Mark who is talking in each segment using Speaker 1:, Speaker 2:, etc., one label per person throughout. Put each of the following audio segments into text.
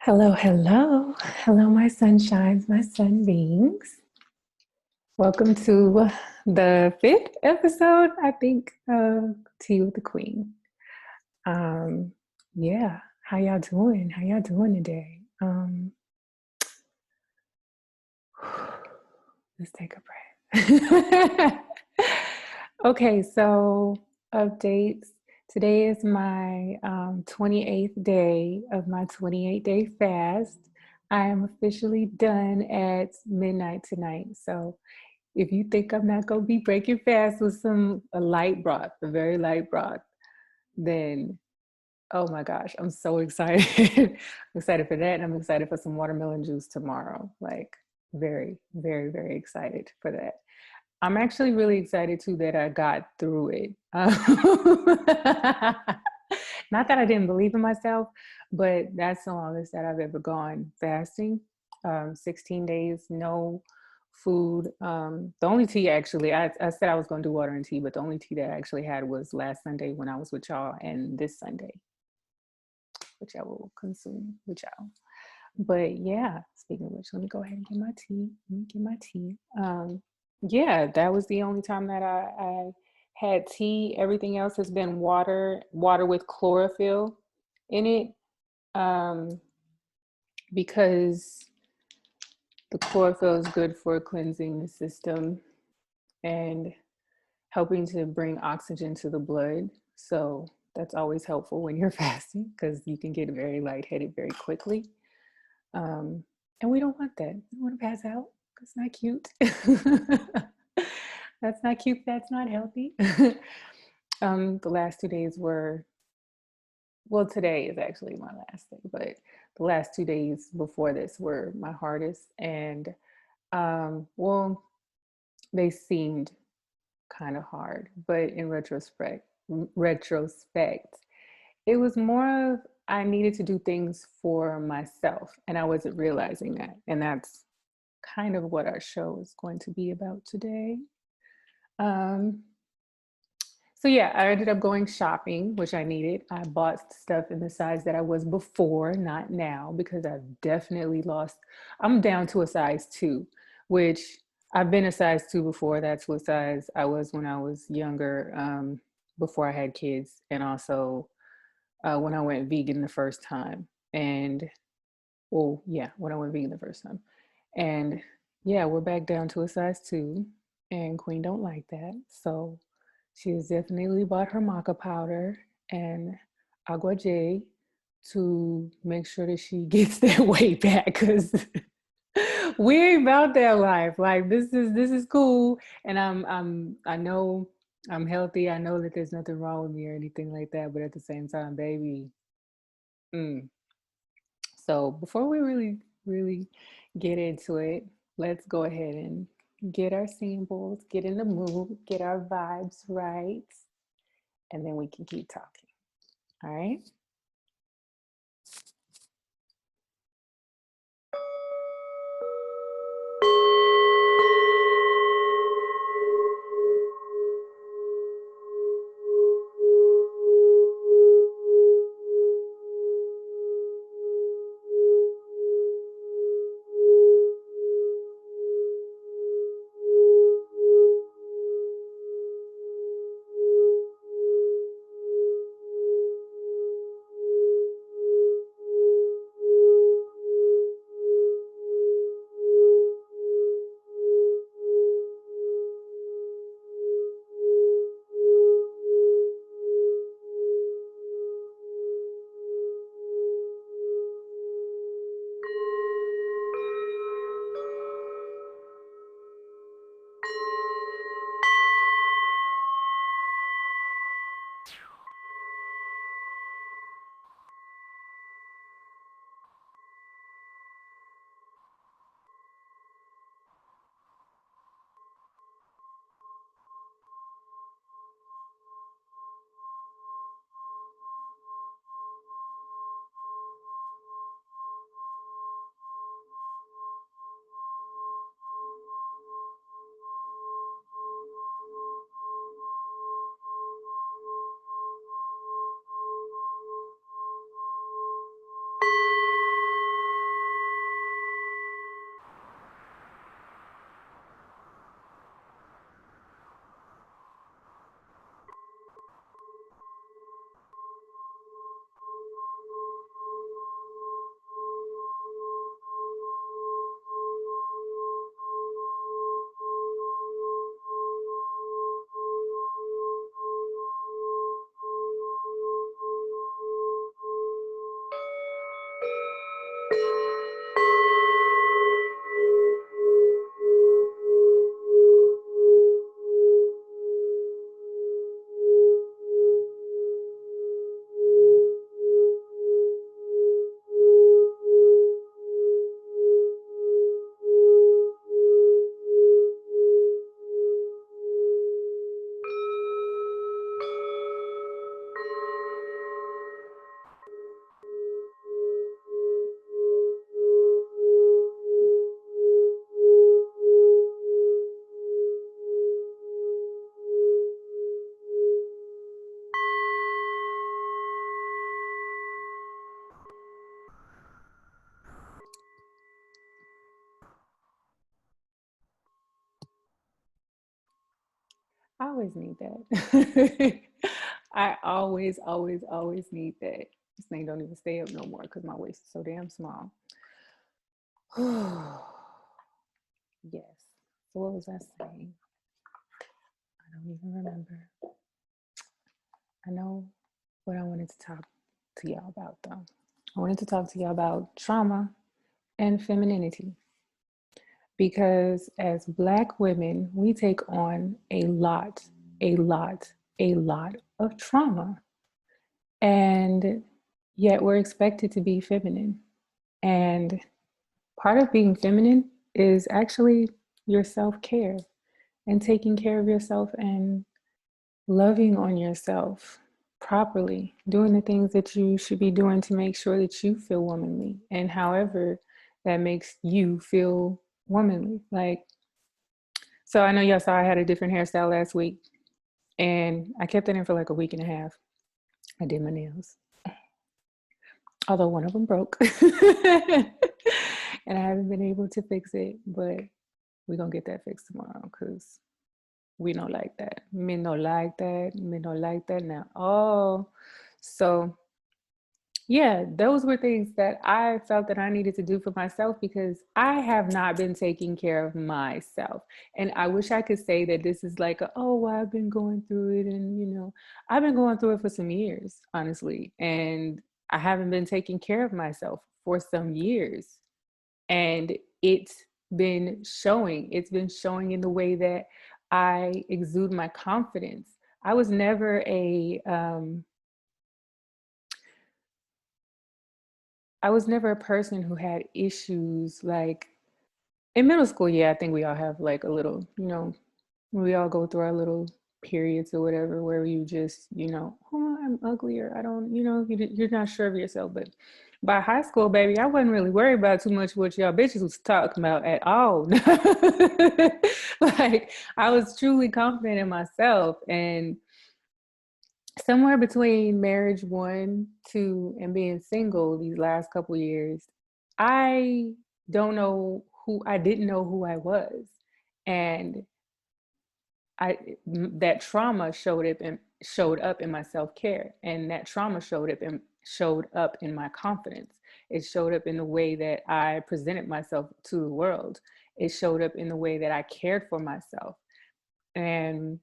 Speaker 1: Hello, hello. Hello, my sunshines, my sunbeams. Welcome to the fifth episode, I think, of Tea with the Queen. Um, yeah, how y'all doing? How y'all doing today? Let's take a breath. Okay, so updates. Today is my 28th day of my 28-day fast. I am officially done at midnight tonight. So if you think I'm not going to be breaking fast with a light broth, a very light broth, then oh my gosh, I'm so excited. I'm excited for that. And I'm excited for some watermelon juice tomorrow. Like, very, very, very excited for that. I'm actually really excited too that I got through it. Not that I didn't believe in myself, but that's the longest that I've ever gone fasting. 16 days, no food. The only tea actually, I said I was going to do water and tea, but the only tea that I actually had was last Sunday when I was with y'all, and this Sunday, which I will consume with y'all. But yeah, speaking of which, let me go ahead and get my tea. Let me get my tea. Yeah, that was the only time that I had tea. Everything else has been water with chlorophyll in it, um, because the chlorophyll is good for cleansing the system and helping to bring oxygen to the blood. So that's always helpful when you're fasting because you can get very lightheaded very quickly. And we don't want that. We want to pass out. That's not cute. That's not cute. That's not healthy. The last 2 days were, well, today is actually my last day, but the last 2 days before this were my hardest. And well, they seemed kind of hard, but in retrospect, it was more of I needed to do things for myself, and I wasn't realizing that. And that's kind of what our show is going to be about today. Um, so yeah, I ended up going shopping, which I needed. I bought stuff in the size that I was before, not now, because I've definitely lost. I'm down to a size 2, which I've been a size 2 before. That's what size I was when I was younger, before I had kids, and also when I went vegan the first time. And well, yeah, when I went vegan the first time. And yeah, we're back down to a size 2, and Queen don't like that. So she has definitely bought her maca powder and agua j to make sure that she gets that weight back, because we ain't about that life. Like, this is cool, and I know I'm healthy. I know that there's nothing wrong with me or anything like that, but at the same time, baby, mm. So before we really get into it, let's go ahead and get our samples, get in the mood, get our vibes right, and then we can keep talking. All right. I always need that. I always need that. This thing don't even stay up no more because my waist is so damn small. Yes. So what was I saying? I don't even remember. I know what I wanted to talk to y'all about though. I wanted to talk to y'all about trauma and femininity because as Black women, we take on a lot, a lot, a lot of trauma. And yet we're expected to be feminine. And part of being feminine is actually your self care and taking care of yourself and loving on yourself properly, doing the things that you should be doing to make sure that you feel womanly and however that makes you feel womanly. Like, so I know y'all saw I had a different hairstyle last week and I kept it in for like a week and a half. I did my nails, although one of them broke and I haven't been able to fix it, but we're gonna get that fixed tomorrow because we don't like that. Men don't like that. Men don't like that now. Oh, so yeah, those were things that I felt that I needed to do for myself because I have not been taking care of myself. And I wish I could say that this is like, oh, well, I've been going through it. And, I've been going through it for some years, honestly. And I haven't been taking care of myself for some years. And it's been showing. It's been showing in the way that I exude my confidence. I was never a person who had issues like in middle school. Yeah, I think we all have like a little, we all go through our little periods or whatever where you just, oh, I'm ugly or I don't, you're not sure of yourself. But by high school, baby, I wasn't really worried about too much what y'all bitches was talking about at all. Like I was truly confident in myself. And somewhere between marriage one, two, and being single these last couple years, I don't know I didn't know who I was. And I that trauma showed up in my self-care, and that trauma showed up in my confidence. It showed up in the way that I presented myself to the world. It showed up in the way that I cared for myself. And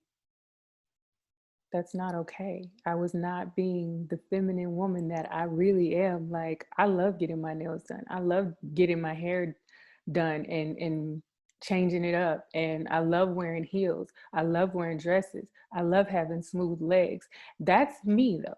Speaker 1: that's not okay. I was not being the feminine woman that I really am. Like, I love getting my nails done. I love getting my hair done and changing it up. And I love wearing heels. I love wearing dresses. I love having smooth legs. That's me though.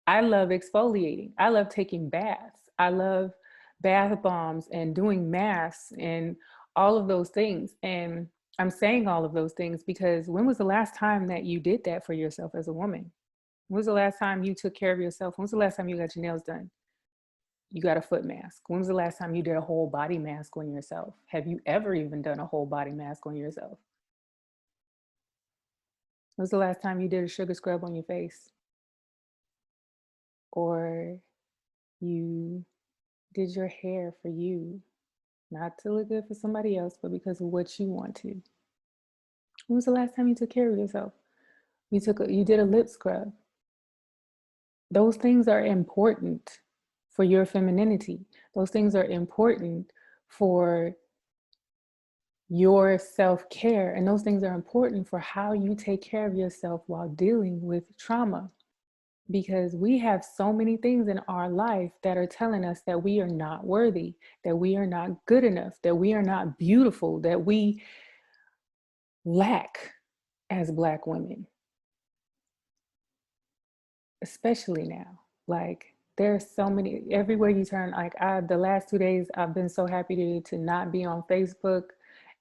Speaker 1: I love exfoliating. I love taking baths. I love bath bombs and doing masks and all of those things. And I'm saying all of those things because when was the last time that you did that for yourself as a woman? When was the last time you took care of yourself? When was the last time you got your nails done? You got a foot mask. When was the last time you did a whole body mask on yourself? Have you ever even done a whole body mask on yourself? When was the last time you did a sugar scrub on your face? Or you did your hair for you, not to look good for somebody else, but because of what you want to? When was the last time you took care of yourself? You did a lip scrub. Those things are important for your femininity. Those things are important for your self-care. And those things are important for how you take care of yourself while dealing with trauma. Because we have so many things in our life that are telling us that we are not worthy, that we are not good enough, that we are not beautiful, that we lack as Black women, especially now. Like, there's so many everywhere you turn. Like, the last 2 days I've been so happy to not be on Facebook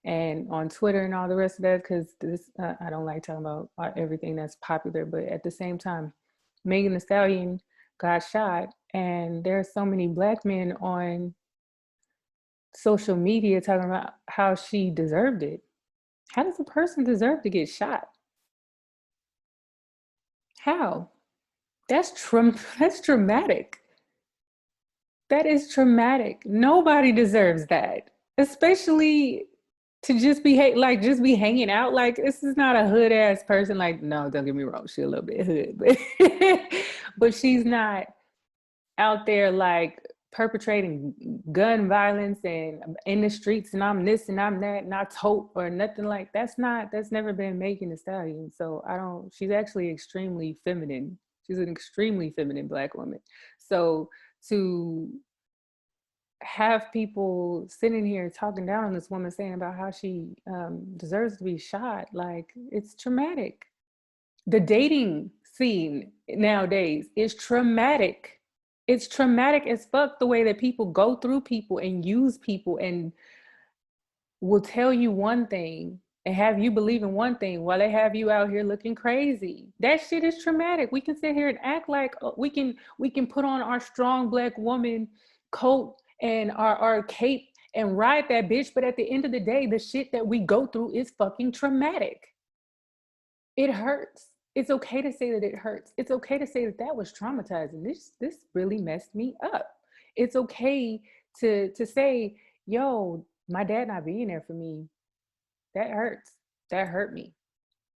Speaker 1: and on Twitter and all the rest of that, because this I don't like talking about everything that's popular, but at the same time, Megan Thee Stallion got shot, and there are so many Black men on social media talking about how she deserved it. How does a person deserve to get shot? How? That's traumatic. That is traumatic. Nobody deserves that, especially to just be like just be hanging out. Like this is not a hood ass person. Like no, don't get me wrong, she's a little bit hood, but but she's not out there like perpetrating gun violence and in the streets and I'm this and I'm that and I tote or nothing like that's never been Megan Thee Stallion. So I don't. She's actually extremely feminine. She's an extremely feminine Black woman. So to have people sitting here talking down on this woman saying about how she deserves to be shot, like it's traumatic. The dating scene nowadays is traumatic. It's traumatic as fuck the way that people go through people and use people and will tell you one thing and have you believe in one thing while they have you out here looking crazy. That shit is traumatic. We can sit here and act like we can put on our strong Black woman coat and our cape and ride that bitch, but at the end of the day, the shit that we go through is fucking traumatic. It hurts. It's okay to say that it hurts. It's okay to say that that was traumatizing. This really messed me up. It's okay to say, yo, my dad not being there for me, that hurts. That hurt me.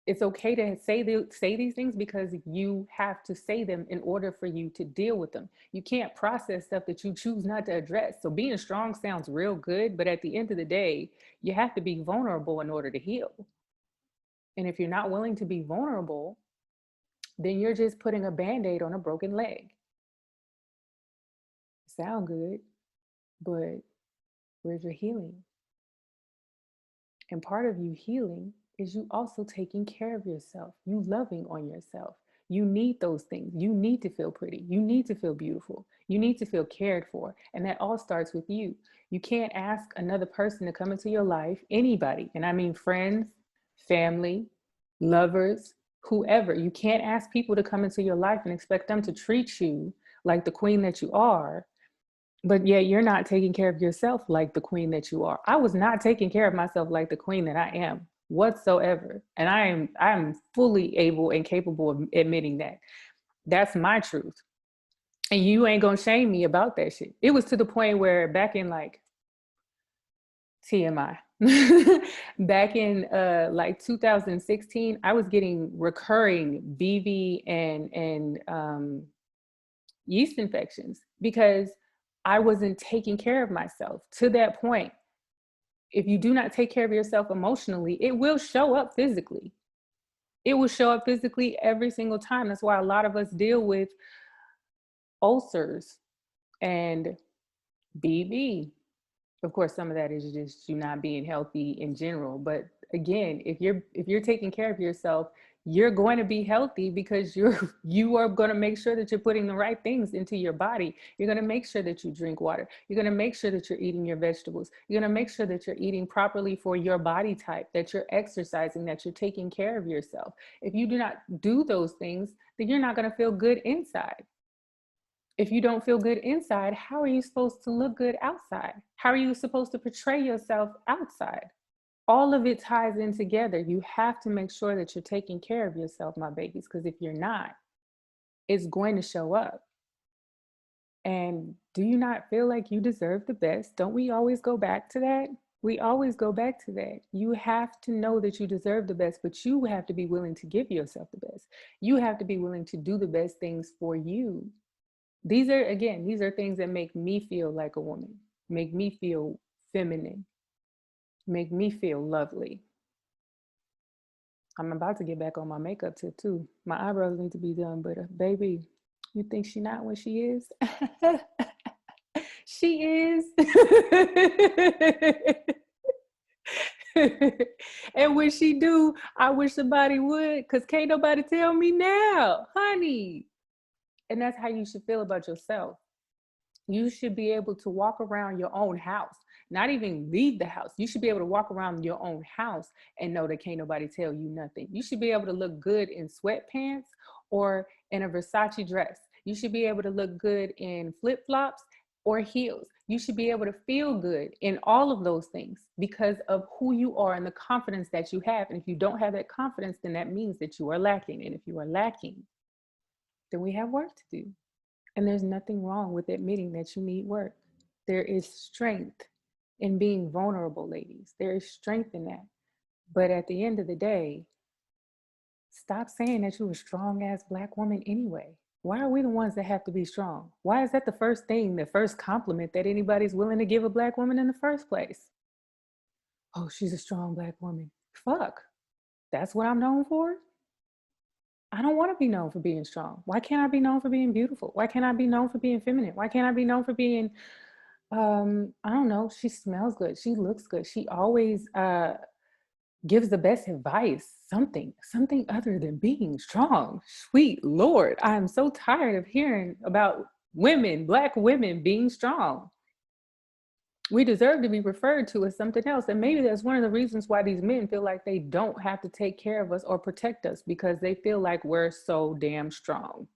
Speaker 1: It's okay to say these things because you have to say them in order for you to deal with them. You can't process stuff that you choose not to address. So being strong sounds real good, but at the end of the day, you have to be vulnerable in order to heal. And if you're not willing to be vulnerable, then you're just putting a band-aid on a broken leg. Sound good, but where's your healing? And part of you healing is you also taking care of yourself, you loving on yourself. You need those things. You need to feel pretty. You need to feel beautiful. You need to feel cared for. And that all starts with you. You can't ask another person to come into your life, anybody, and I mean friends, family, lovers, whoever. You can't ask people to come into your life and expect them to treat you like the queen that you are, but yet you're not taking care of yourself like the queen that you are. I was not taking care of myself like the queen that I am whatsoever. And I'm fully able and capable of admitting that. That's my truth. And you ain't gonna shame me about that shit. It was to the point where back in like TMI. Back in like 2016, I was getting recurring BV and yeast infections because I wasn't taking care of myself to that point. If you do not take care of yourself emotionally, it will show up physically. It will show up physically every single time. That's why a lot of us deal with ulcers and BV. Of course, some of that is just you not being healthy in general. But again, if you're taking care of yourself, you're going to be healthy because you are going to make sure that you're putting the right things into your body. You're going to make sure that you drink water. You're going to make sure that you're eating your vegetables. You're going to make sure that you're eating properly for your body type, that you're exercising, that you're taking care of yourself. If you do not do those things, then you're not going to feel good inside. If you don't feel good inside, how are you supposed to look good outside? How are you supposed to portray yourself outside? All of it ties in together. You have to make sure that you're taking care of yourself, my babies, because if you're not, it's going to show up. And do you not feel like you deserve the best? Don't we always go back to that? We always go back to that. You have to know that you deserve the best, but you have to be willing to give yourself the best. You have to be willing to do the best things for you. These are things that make me feel like a woman, make me feel feminine, make me feel lovely. I'm about to get back on my makeup tip too. My eyebrows need to be done, but baby, you think she not when she is? She is. And when she do, I wish somebody would, because can't nobody tell me now, honey. And that's how you should feel about yourself. You should be able to walk around your own house, not even leave the house. You should be able to walk around your own house and know that can't nobody tell you nothing. You should be able to look good in sweatpants or in a Versace dress. You should be able to look good in flip-flops or heels. You should be able to feel good in all of those things because of who you are and the confidence that you have. And if you don't have that confidence, then that means that you are lacking. And if you are lacking, then we have work to do. And there's nothing wrong with admitting that you need work. There is strength in being vulnerable, ladies. There is strength in that. But at the end of the day, stop saying that you're a strong ass Black woman anyway. Why are we the ones that have to be strong? Why is that the first thing, the first compliment that anybody's willing to give a Black woman in the first place? Oh, she's a strong Black woman. Fuck. That's what I'm known for? I don't want to be known for being strong. Why can't I be known for being beautiful? Why can't I be known for being feminine? Why can't I be known for being I don't know, she smells good, she looks good, she always gives the best advice, something other than being strong. Sweet Lord, I am so tired of hearing about women, Black women being strong. We deserve to be referred to as something else. And maybe that's one of the reasons why these men feel like they don't have to take care of us or protect us, because they feel like we're so damn strong.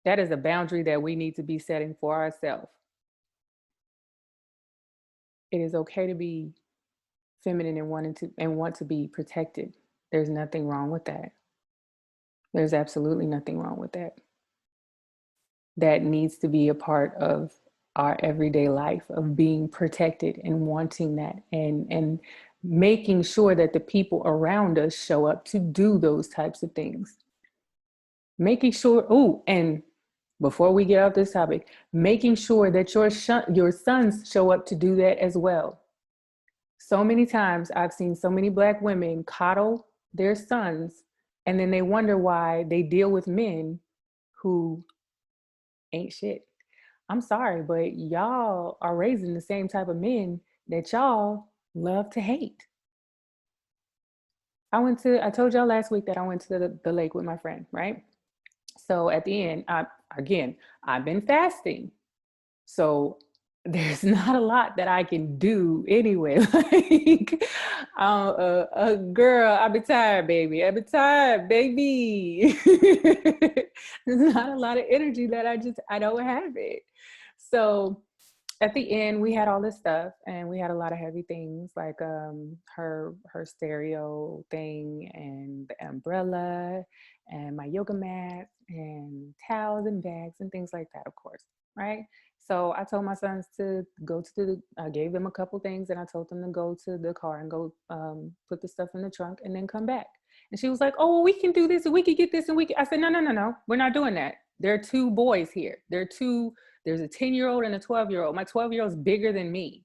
Speaker 1: That is a boundary that we need to be setting for ourselves. It is okay to be feminine and want to be protected. There's nothing wrong with that. There's absolutely nothing wrong with that. That needs to be a part of our everyday life, of being protected and wanting that, and making sure that the people around us show up to do those types of things. Making sure, oh, and before we get off this topic, making sure that your sons show up to do that as well. So many times I've seen so many Black women coddle their sons, and then they wonder why they deal with men who ain't shit. I'm sorry, but y'all are raising the same type of men that y'all love to hate. I told y'all last week that I went to the lake with my friend, right? So at the end, I've been fasting. So there's not a lot that I can do anyway. Like, girl, I've been tired, baby. I've been tired, baby. There's not a lot of energy that I don't have it. So at the end, we had all this stuff, and we had a lot of heavy things like her stereo thing, and the umbrella, and my yoga mat, and towels and bags and things like that, of course, right? So I told my sons to go to I gave them a couple things, and I told them to go to the car and go put the stuff in the trunk and then come back. And she was like, "Oh, well, we can do this, and we can get this, and we can." I said, "No, no, no, no. We're not doing that. There are two boys here. There's a 10-year-old and a 12-year-old. My 12-year-old is bigger than me.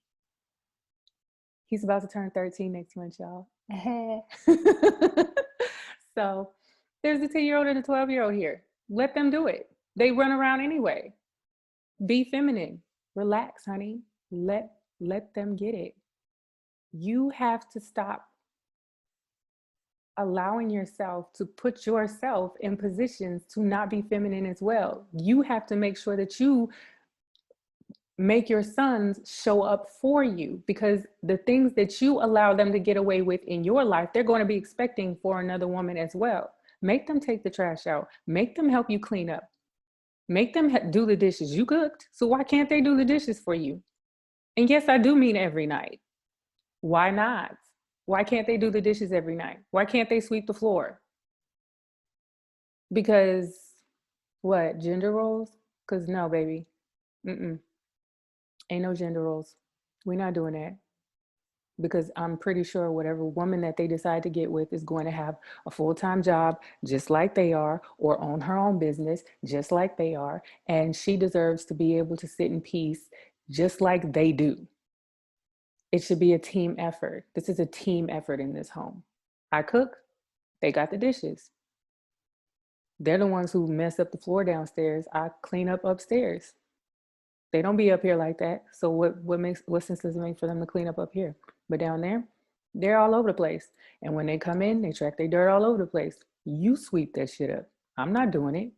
Speaker 1: He's about to turn 13 next month, y'all." So there's a 10-year-old and a 12-year-old here. Let them do it. They run around anyway. Be feminine. Relax, honey. Let them get it. You have to stop allowing yourself to put yourself in positions to not be feminine as well. You have to make sure that you make your sons show up for you, because the things that you allow them to get away with in your life, they're going to be expecting for another woman as well. Make them take the trash out. Make them help you clean up. Make them do the dishes. You cooked, so why can't they do the dishes for you? And yes, I do mean every night. Why not? Why can't they do the dishes every night? Why can't they sweep the floor? Because what, gender roles? Because no, baby. Mm-mm. Ain't no gender roles. We're not doing that, because I'm pretty sure whatever woman that they decide to get with is going to have a full-time job just like they are, or own her own business just like they are, and she deserves to be able to sit in peace just like they do. It should be a team effort. This is a team effort in this home. I cook, they got the dishes. They're the ones who mess up the floor downstairs. I clean up upstairs. They don't be up here like that. So what sense does it make for them to clean up here? But down there, they're all over the place. And when they come in, they track their dirt all over the place. You sweep that shit up. I'm not doing it.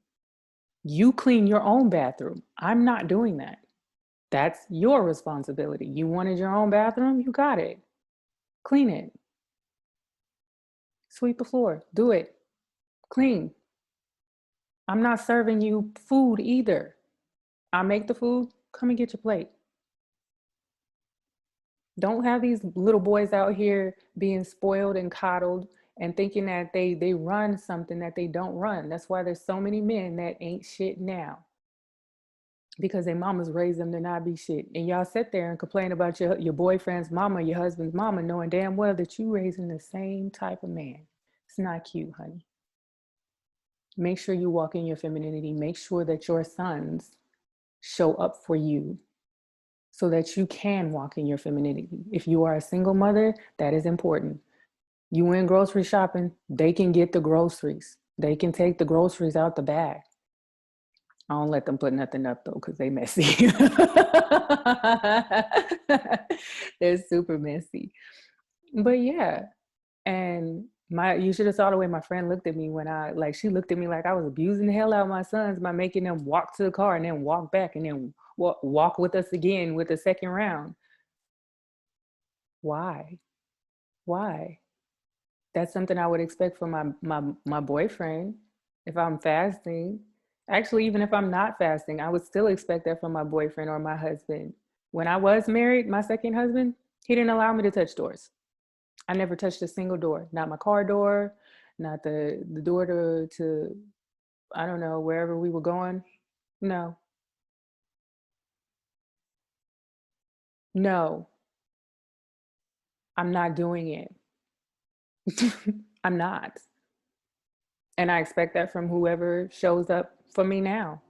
Speaker 1: You clean your own bathroom. I'm not doing that. That's your responsibility. You wanted your own bathroom? You got it. Clean it. Sweep the floor. Do it. Clean. I'm not serving you food either. I make the food. Come and get your plate. Don't have these little boys out here being spoiled and coddled and thinking that they run something that they don't run. That's why there's so many men that ain't shit now. because their mamas raised them to not be shit. And y'all sit there and complain about your boyfriend's mama, your husband's mama, knowing damn well that you raising the same type of man. It's not cute, honey. Make sure you walk in your femininity. Make sure that your sons show up for you so that you can walk in your femininity. If you are a single mother, that is important. You went grocery shopping, they can get the groceries. They can take the groceries out the bag. I don't let them put nothing up though, because they messy. They're super messy. But yeah. And you should have saw the way my friend looked at me when she looked at me like I was abusing the hell out of my sons by making them walk to the car and then walk back and then walk with us again with the second round. Why? Why? That's something I would expect from my boyfriend if I'm fasting. Actually, even if I'm not fasting, I would still expect that from my boyfriend or my husband. When I was married, my second husband, he didn't allow me to touch doors. I never touched a single door, not my car door, not the door to I don't know, wherever we were going. No, no, I'm not doing it. I'm not. And I expect that from whoever shows up for me now.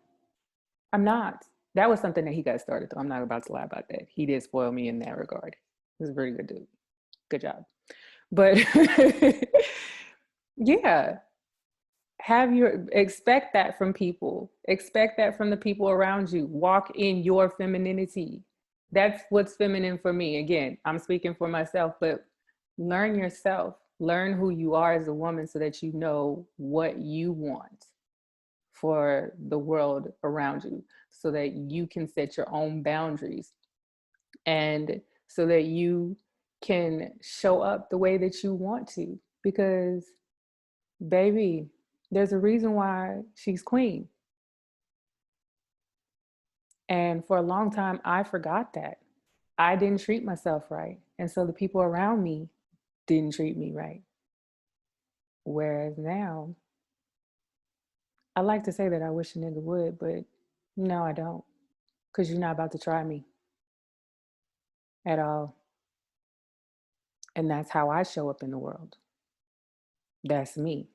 Speaker 1: I'm not. That was something that he got started though. I'm not about to lie about that. He did spoil me in that regard. He's a pretty good dude. Good job. But yeah, expect that from people. Expect that from the people around you. Walk in your femininity. That's what's feminine for me. Again, I'm speaking for myself, but learn yourself. Learn who you are as a woman so that you know what you want for the world around you, so that you can set your own boundaries and so that you can show up the way that you want to. Because, baby, there's a reason why she's queen. And for a long time, I forgot that. I didn't treat myself right. And so the people around me didn't treat me right. Whereas now, I like to say that I wish a nigga would, but no, I don't. Because you're not about to try me at all. And that's how I show up in the world. That's me.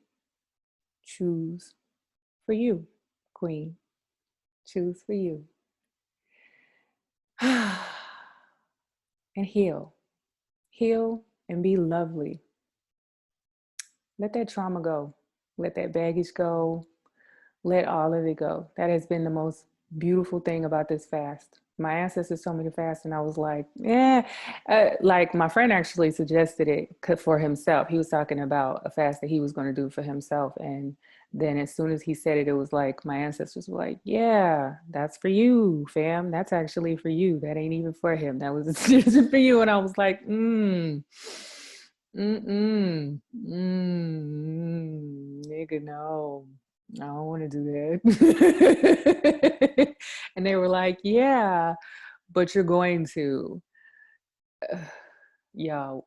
Speaker 1: Choose for you, queen. Choose for you. And heal. Heal and be lovely. Let that trauma go. Let that baggage go. Let all of it go. That has been the most beautiful thing about this fast. My ancestors told me to fast, and I was like, yeah. Like my friend actually suggested it for himself. He was talking about a fast that he was going to do for himself. And then as soon as he said it, it was like my ancestors were like, yeah, that's for you, fam. That's actually for you. That ain't even for him. That was a decision for you. And I was like, nigga, no. I don't want to do that. And they were like, yeah, but you're going to. Yo,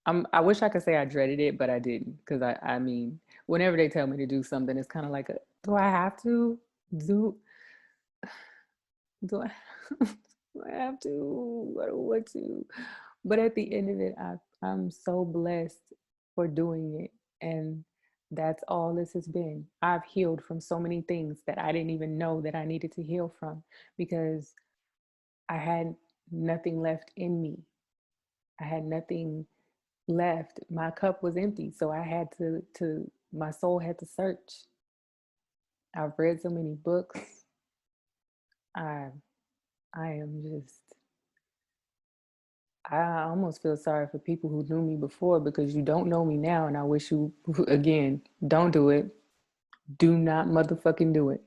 Speaker 1: I wish I could say I dreaded it, but I didn't. Because I mean, whenever they tell me to do something, it's kind of like, do I have to? Do, do I, do I have to? I don't want to. But at the end of it, I'm so blessed for doing it. And that's all this has been. I've healed from so many things that I didn't even know that I needed to heal from, because I had nothing left in me. I had nothing left. My cup was empty. So I had to my soul had to search. I've read so many books. I I am just I almost feel sorry for people who knew me before, because you don't know me now, and I wish you, again, don't do it. Do not motherfucking do it.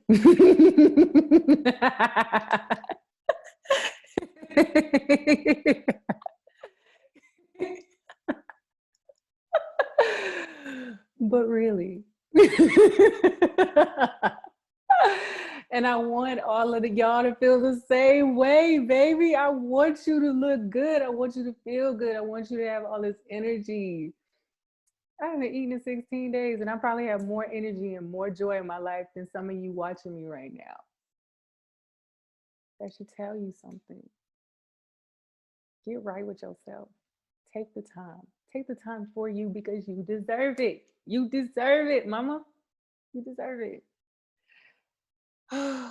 Speaker 1: But really. And I want all of y'all to feel the same way, baby. I want you to look good. I want you to feel good. I want you to have all this energy. I haven't eaten in 16 days, and I probably have more energy and more joy in my life than some of you watching me right now. That should tell you something. Get right with yourself. Take the time. Take the time for you because you deserve it. You deserve it, mama. You deserve it. All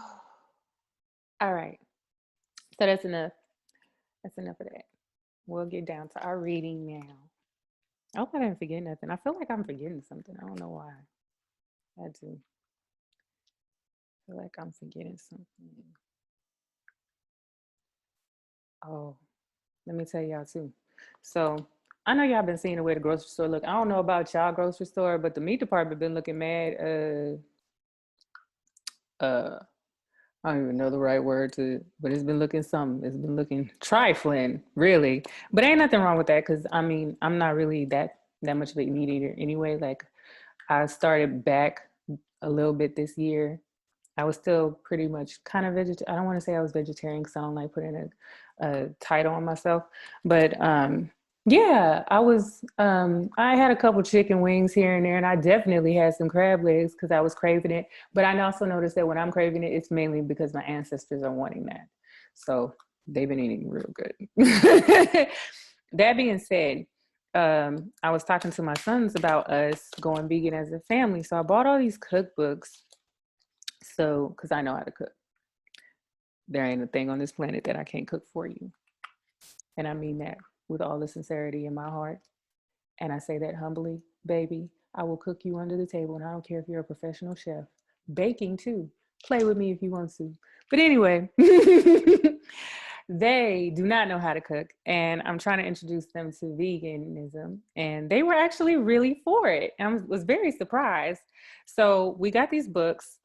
Speaker 1: right. So that's enough. That's enough of that. We'll get down to our reading now. I hope I didn't forget nothing. I feel like I'm forgetting something. I don't know why. I do. Feel like I'm forgetting something. Oh, let me tell y'all too. So I know y'all been seeing the way the grocery store look. I don't know about y'all grocery store, but the meat department been looking mad. Uh, I don't even know the right word to, but it's been looking something. It's been looking trifling, really. But ain't nothing wrong with that because I mean I'm not really that much of a meat eater anyway. Like I started back a little bit this year. I was still pretty much kind of vegetarian. I don't want to say I was vegetarian because I don't like putting a title on myself. But yeah, I was. I had a couple chicken wings here and there, and I definitely had some crab legs because I was craving it. But I also noticed that when I'm craving it, it's mainly because my ancestors are wanting that. So they've been eating real good. That being said, I was talking to my sons about us going vegan as a family. So I bought all these cookbooks. So, because I know how to cook. There ain't a thing on this planet that I can't cook for you. And I mean that with all the sincerity in my heart. And I say that humbly, baby. I will cook you under the table, and I don't care if you're a professional chef. Baking too. Play with me if you want to. But anyway, they do not know how to cook, and I'm trying to introduce them to veganism, and they were actually really for it. I was very surprised. So we got these books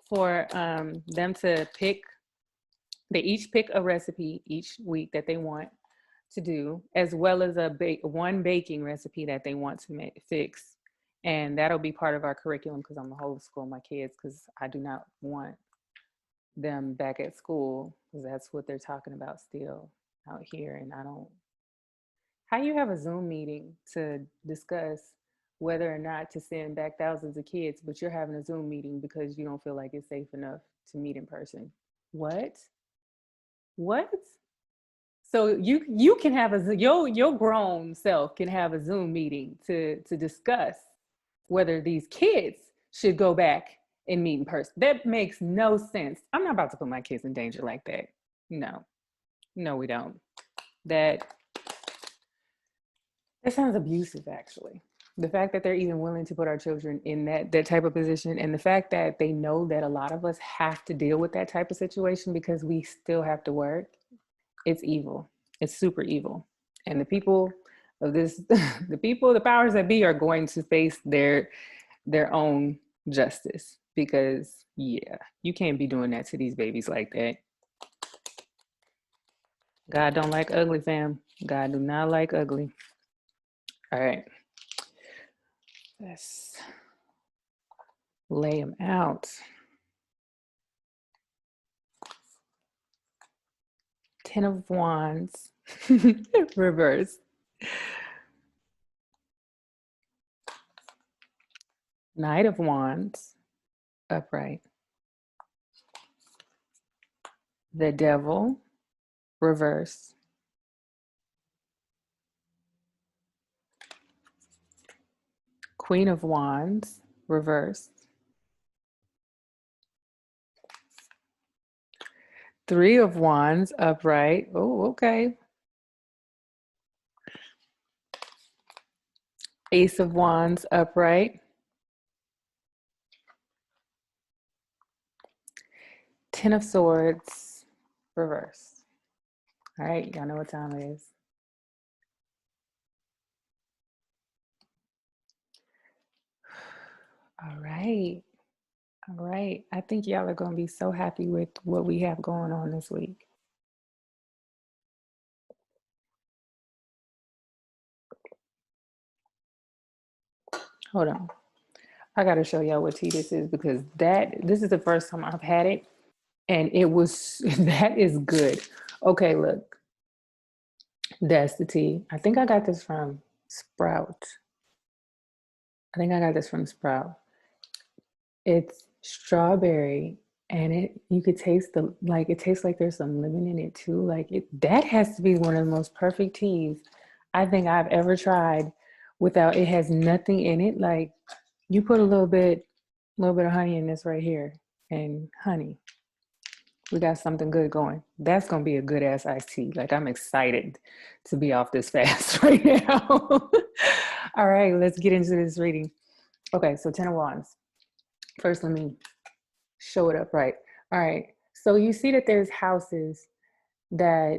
Speaker 1: for them to pick. They each pick a recipe each week that they want to do, as well as one baking recipe that they want to fix. And that'll be part of our curriculum because I'm gonna homeschool my kids because I do not want them back at school because that's what they're talking about still out here. And I don't, how you have a Zoom meeting to discuss whether or not to send back thousands of kids, but you're having a Zoom meeting because you don't feel like it's safe enough to meet in person. What? What? So you can have your grown self can have a Zoom meeting to discuss whether these kids should go back and meet in person. That makes no sense. I'm not about to put my kids in danger like that. No, no, we don't. That sounds abusive, actually. The fact that they're even willing to put our children in that type of position, and the fact that they know that a lot of us have to deal with that type of situation because we still have to work, it's evil. It's super evil. And the people of this, the powers that be are going to face their own justice because yeah, you can't be doing that to these babies like that. God don't like ugly, fam. God do not like ugly. All right. Let's lay them out. 10 of Wands, reverse. Knight of Wands, upright. The Devil, reverse. Queen of Wands, reverse. Three of Wands, upright. Oh, okay. Ace of Wands, upright. 10 of Swords, reverse. All right, y'all know what time it is. All right. All right. I think y'all are going to be so happy with what we have going on this week. Hold on. I got to show y'all what tea this is because this is the first time I've had it and it was, that is good. Okay, look. That's the tea. I think I got this from Sprout. I think I got this from Sprout. It's strawberry And you could taste it tastes like there's some lemon in it too. That has to be one of the most perfect teas I think I've ever tried without, it has nothing in it. Like, you put a little bit of honey in this right here, and honey, we got something good going. That's gonna be a good ass iced tea. Like, I'm excited to be off this fast right now. All right, let's get into this reading. Okay, so Ten of Wands. First, let me show it up right. All right. So you see that there's houses that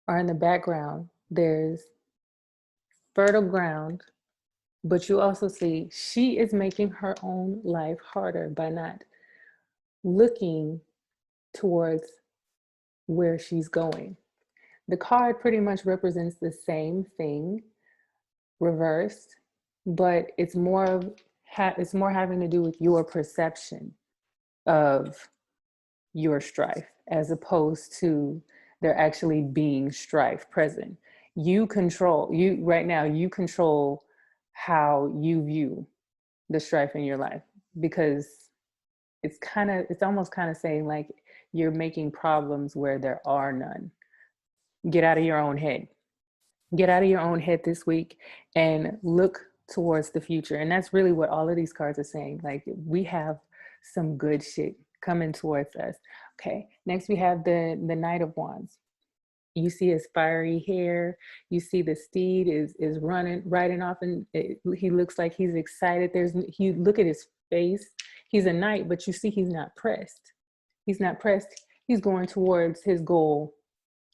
Speaker 1: are in the background. There's fertile ground, but you also see she is making her own life harder by not looking towards where she's going. The card pretty much represents the same thing reversed, but it's more having to do with your perception of your strife as opposed to there actually being strife present. You control how you view the strife in your life, because it's almost kind of saying like you're making problems where there are none. Get out of your own head. Get out of your own head this week and look towards the future. And that's really what all of these cards are saying. Like, we have some good shit coming towards us. Okay, next we have the Knight of Wands. You see his fiery hair. You see the steed is riding off, and he looks like he's excited. You look at his face. He's a knight, but you see he's not pressed. He's not pressed. He's going towards his goal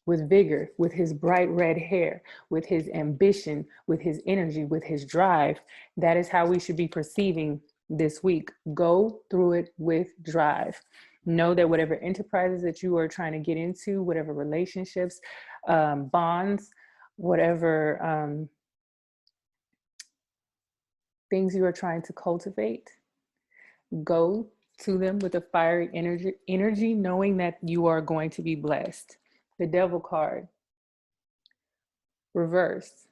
Speaker 1: with vigor, with his bright red hair, with his ambition, with his energy, with his drive. That is how we should be perceiving this week. Go through it with drive. Know that whatever enterprises that you are trying to get into, whatever relationships, bonds, whatever things you are trying to cultivate, go to them with a fiery energy, knowing that you are going to be blessed. The Devil card, reverse.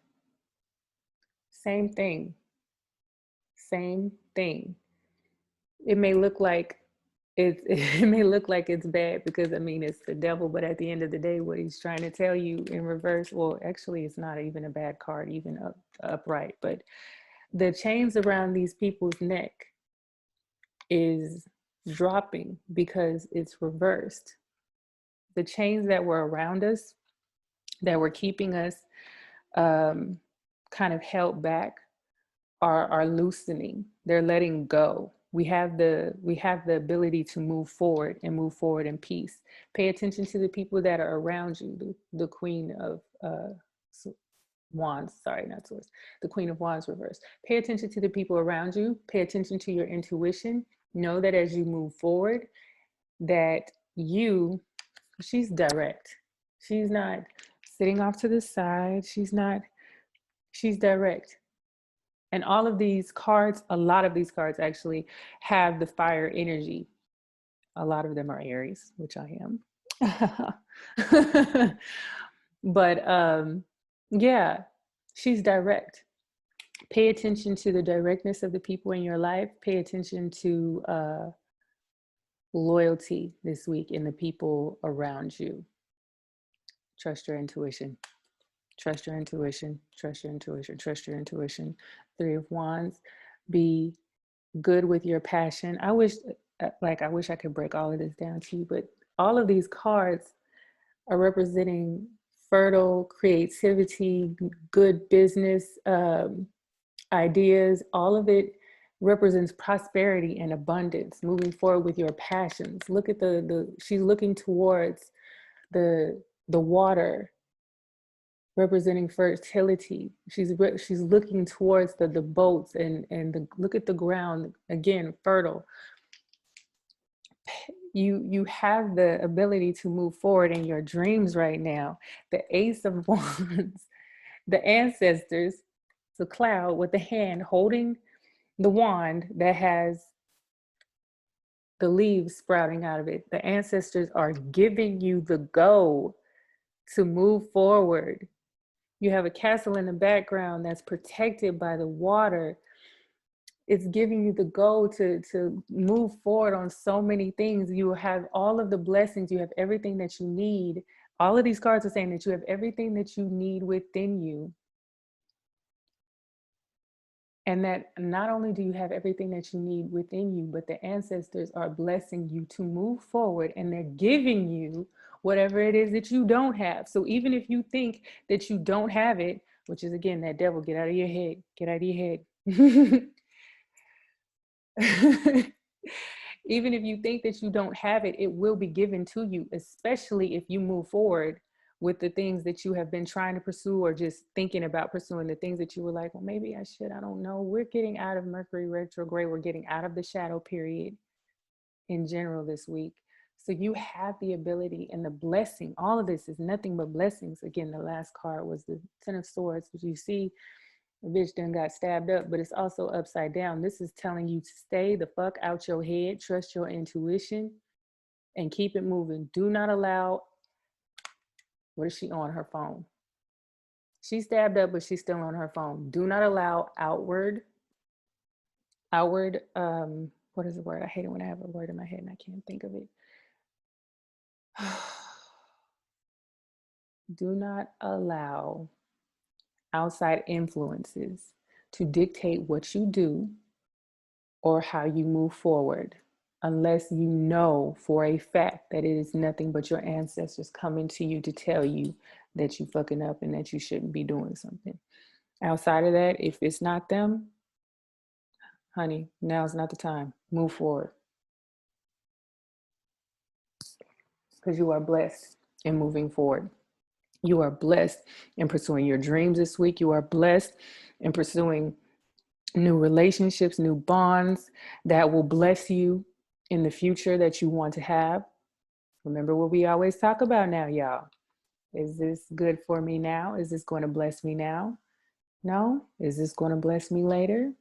Speaker 1: Same thing. Same thing. It may look like it may look like it's bad because, I mean, it's the devil, but at the end of the day, what he's trying to tell you in reverse, well, actually, it's not even a bad card, even upright, but the chains around these people's neck is dropping because it's reversed. The chains that were around us, that were keeping us kind of held back, are loosening. They're letting go. We have the ability to move forward and move forward in peace. Pay attention to the people that are around you. The Queen of Wands, sorry, not swords. The Queen of Wands reverse. Pay attention to the people around you. Pay attention to your intuition. Know that as you move forward, that she's direct. She's not sitting off to the side. She's direct. And all of these cards, a lot of these cards actually have the fire energy. A lot of them are Aries, which I am. But yeah, she's direct. Pay attention to the directness of the people in your life. Pay attention to loyalty this week in the people around you. Trust your intuition. Trust your intuition. Trust your intuition. Trust your intuition. Three of Wands. Be good with your passion. I wish I could break all of this down to you, but all of these cards are representing fertile creativity, good business ideas. All of it represents prosperity and abundance, moving forward with your passions. Look at she's looking towards the water, representing fertility. She's looking towards the boats and look at the ground, again, fertile. You have the ability to move forward in your dreams right now. The Ace of Wands, the ancestors, the cloud with the hand holding the wand that has the leaves sprouting out of it. The ancestors are giving you the go to move forward. You have a castle in the background that's protected by the water. It's giving you the goal to move forward on so many things. You have all of the blessings, you have everything that you need. All of these cards are saying that you have everything that you need within you. And that not only do you have everything that you need within you, but the ancestors are blessing you to move forward, and they're giving you whatever it is that you don't have. So even if you think that you don't have it, which is again that devil, get out of your head, get out of your head. Even if you think that you don't have it, it will be given to you, especially if you move forward with the things that you have been trying to pursue, or just thinking about pursuing the things that you were like, well, maybe I should, I don't know. We're getting out of Mercury retrograde. We're getting out of the shadow period in general this week. So you have the ability and the blessing. All of this is nothing but blessings. Again, the last card was the Ten of Swords, which you see the bitch done got stabbed up, but it's also upside down. This is telling you to stay the fuck out your head, trust your intuition, and keep it moving. Do not allow, what is she on her phone? She's stabbed up, but she's still on her phone. Do not allow outward, what is the word? I hate it when I have a word in my head and I can't think of it. Do not allow outside influences to dictate what you do or how you move forward, unless you know for a fact that it is nothing but your ancestors coming to you to tell you that you fucking up and that you shouldn't be doing something. Outside of that, if it's not them, honey, now's not the time. Move forward. Because you are blessed in moving forward. You are blessed in pursuing your dreams this week. You are blessed in pursuing new relationships, new bonds that will bless you in the future that you want to have. Remember what we always talk about now, y'all. Is this good for me now? Is this going to bless me now? No. Is this going to bless me later?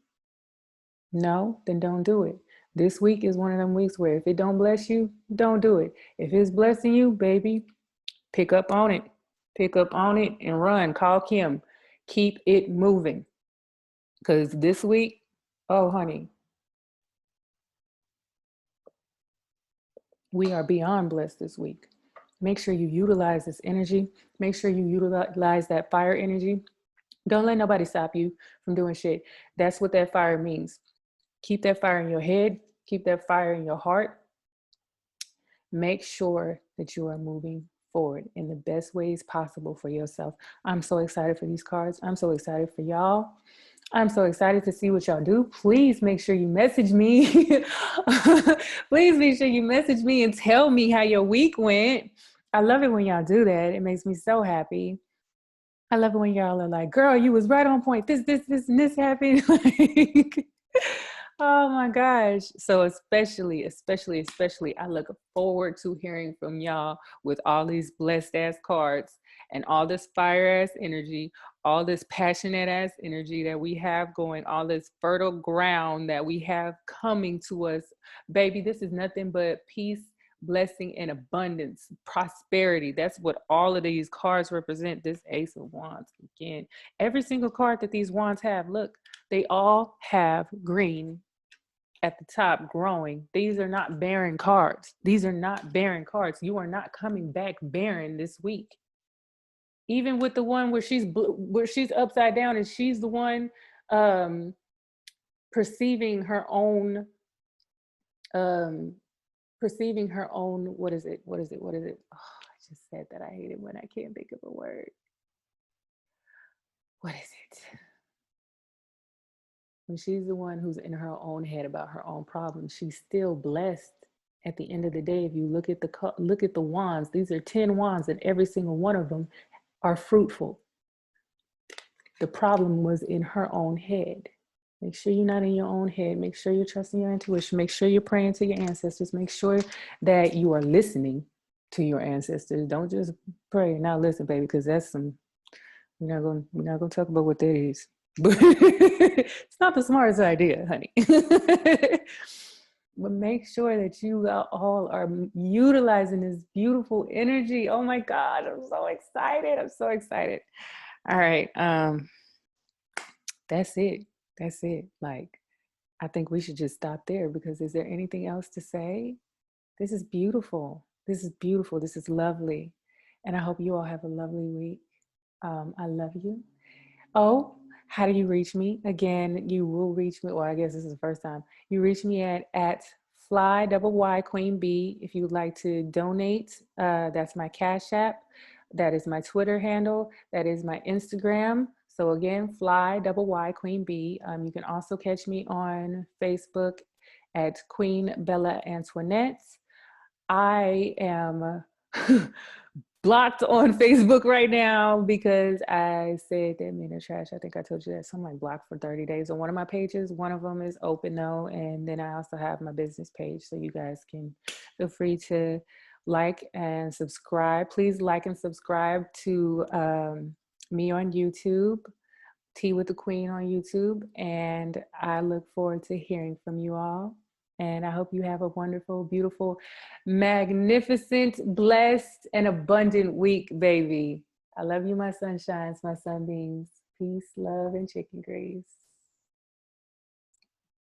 Speaker 1: No, then don't do it. This week is one of them weeks where if it don't bless you, don't do it. If it's blessing you, baby, pick up on it. Pick up on it and run. Call Kim. Keep it moving. Because this week, oh, honey, we are beyond blessed this week. Make sure you utilize this energy. Make sure you utilize that fire energy. Don't let nobody stop you from doing shit. That's what that fire means. Keep that fire in your head. Keep that fire in your heart. Make sure that you are moving forward in the best ways possible for yourself. I'm so excited for these cards. I'm so excited for y'all. I'm so excited to see what y'all do. Please make sure you message me. Please make sure you message me and tell me how your week went. I love it when y'all do that. It makes me so happy. I love it when y'all are like, girl, you was right on point. This, and this happened. Like, oh my gosh. So especially, I look forward to hearing from y'all with all these blessed ass cards and all this fire ass energy, all this passionate ass energy that we have going, all this fertile ground that we have coming to us. Baby, this is nothing but peace, blessing, and abundance, prosperity. That's what all of these cards represent. This Ace of Wands, again, every single card that these wands have, look, they all have green at the top growing. These are not barren cards. These are not barren cards. You are not coming back barren this week. Even with the one where she's upside down and she's the one perceiving her own what is it? Oh, I just said that. I hate it when I can't think of a word. What is it? When she's the one who's in her own head about her own problems, she's still blessed. At the end of the day, if you look at the wands, these are 10 wands, and every single one of them are fruitful. The problem was in her own head. Make sure you're not in your own head. Make sure you're trusting your intuition. Make sure you're praying to your ancestors. Make sure that you are listening to your ancestors. Don't just pray and not listen, baby, because that's some, we're not gonna talk about what that is. But it's not the smartest idea, honey. But make sure that you all are utilizing this beautiful energy. Oh my God, I'm so excited. I'm so excited. All right. That's it. Like, I think we should just stop there because is there anything else to say? This is beautiful. This is beautiful. This is lovely. And I hope you all have a lovely week. I love you. Oh, how do you reach me? Again, you will reach me. Well, I guess this is the first time. You reach me at fly double Y Queen B. If you would like to donate, that's my Cash App. That is my Twitter handle. That is my Instagram. So again, fly double Y Queen B. You can also catch me on Facebook at Queen Bella Antoinette. I am blocked on Facebook right now because I said that men are trash. I think I told you that. So I'm like blocked for 30 days on one of my pages. One of them is open though. And then I also have my business page. So you guys can feel free to like and subscribe. Please like and subscribe to me on YouTube. Tea with the Queen on YouTube. And I look forward to hearing from you all. And I hope you have a wonderful, beautiful, magnificent, blessed, and abundant week, baby. I love you, my sunshines, my sunbeams. Peace, love, and chicken grease.